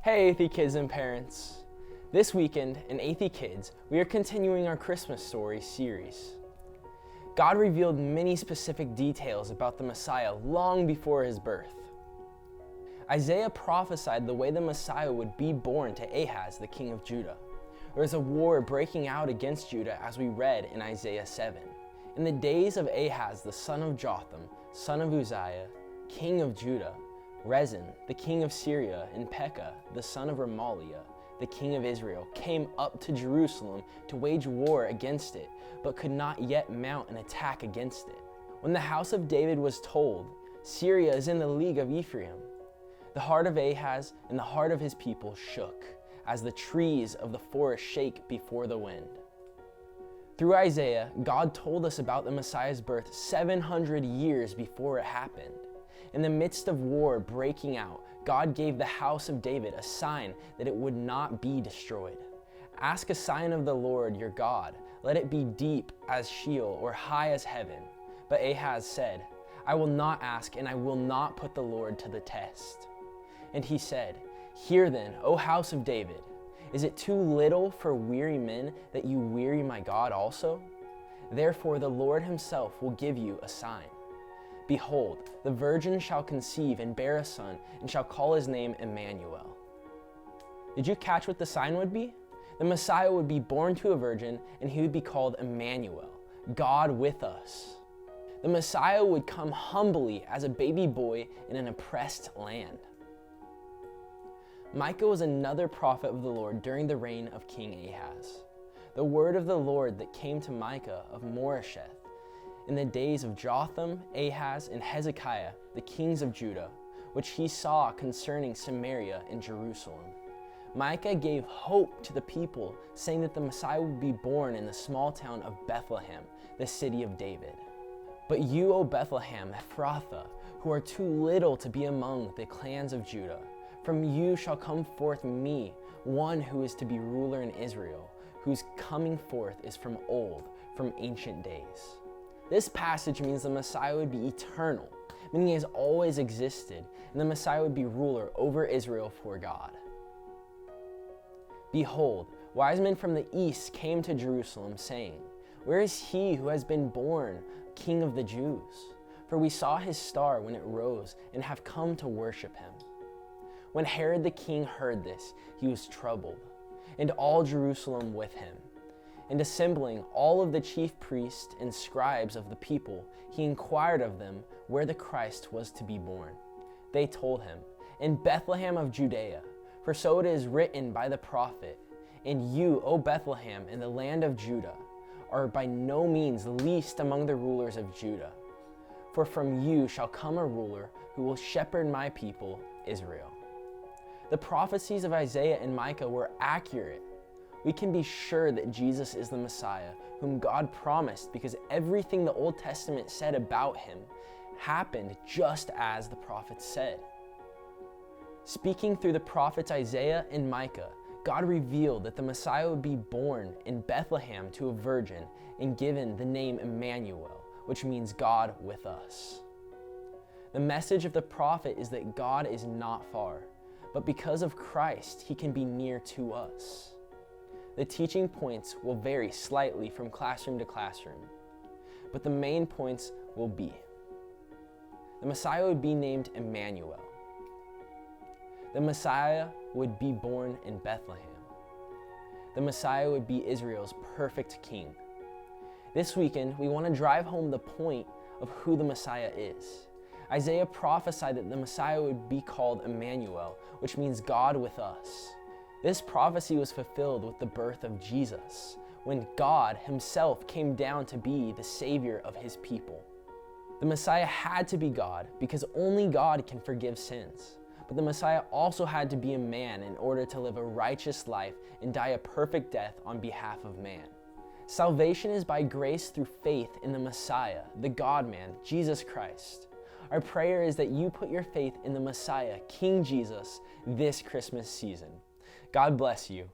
Hey Athey kids and parents! This weekend in Athey Kids, we are continuing our Christmas story series. God revealed many specific details about the Messiah long before his birth. Isaiah prophesied the way the Messiah would be born to Ahaz, the king of Judah. There was a war breaking out against Judah as we read in Isaiah 7. In the days of Ahaz, the son of Jotham, son of Uzziah, king of Judah, Rezin, the king of Syria, and Pekah, the son of Remaliah, the king of Israel, came up to Jerusalem to wage war against it, but could not yet mount an attack against it. When the house of David was told, Syria is in the league of Ephraim, the heart of Ahaz and the heart of his people shook, as the trees of the forest shake before the wind. Through Isaiah, God told us about the Messiah's birth 700 years before it happened. In the midst of war breaking out, God gave the house of David a sign that it would not be destroyed. Ask a sign of the Lord your God. Let it be deep as Sheol or high as heaven. But Ahaz said, I will not ask, and I will not put the Lord to the test. And he said, Hear then, O house of David, is it too little for weary men that you weary my God also? Therefore the Lord himself will give you a sign. Behold, the virgin shall conceive and bear a son, and shall call his name Emmanuel. Did you catch what the sign would be? The Messiah would be born to a virgin, and he would be called Emmanuel, God with us. The Messiah would come humbly as a baby boy in an oppressed land. Micah was another prophet of the Lord during the reign of King Ahaz. The word of the Lord that came to Micah of Moresheth in the days of Jotham, Ahaz, and Hezekiah, the kings of Judah, which he saw concerning Samaria and Jerusalem. Micah gave hope to the people, saying that the Messiah would be born in the small town of Bethlehem, the city of David. But you, O Bethlehem, Ephrathah, who are too little to be among the clans of Judah, from you shall come forth me, one who is to be ruler in Israel, whose coming forth is from old, from ancient days. This passage means the Messiah would be eternal, meaning he has always existed, and the Messiah would be ruler over Israel for God. Behold, wise men from the east came to Jerusalem, saying, Where is he who has been born King of the Jews? For we saw his star when it rose, and have come to worship him. When Herod the king heard this, he was troubled, and all Jerusalem with him. And assembling all of the chief priests and scribes of the people, he inquired of them where the Christ was to be born. They told him, In Bethlehem of Judea, for so it is written by the prophet, And you, O Bethlehem, in the land of Judah, are by no means least among the rulers of Judah. For from you shall come a ruler who will shepherd my people, Israel. The prophecies of Isaiah and Micah were accurate. We can be sure that Jesus is the Messiah, whom God promised, because everything the Old Testament said about him happened just as the prophets said. Speaking through the prophets Isaiah and Micah, God revealed that the Messiah would be born in Bethlehem to a virgin and given the name Emmanuel, which means God with us. The message of the prophet is that God is not far, but because of Christ, he can be near to us. The teaching points will vary slightly from classroom to classroom, but the main points will be: the Messiah would be named Emmanuel. The Messiah would be born in Bethlehem. The Messiah would be Israel's perfect king. This weekend, we want to drive home the point of who the Messiah is. Isaiah prophesied that the Messiah would be called Emmanuel, which means God with us. This prophecy was fulfilled with the birth of Jesus, when God himself came down to be the Savior of his people. The Messiah had to be God because only God can forgive sins. But the Messiah also had to be a man in order to live a righteous life and die a perfect death on behalf of man. Salvation is by grace through faith in the Messiah, the God-man, Jesus Christ. Our prayer is that you put your faith in the Messiah, King Jesus, this Christmas season. God bless you.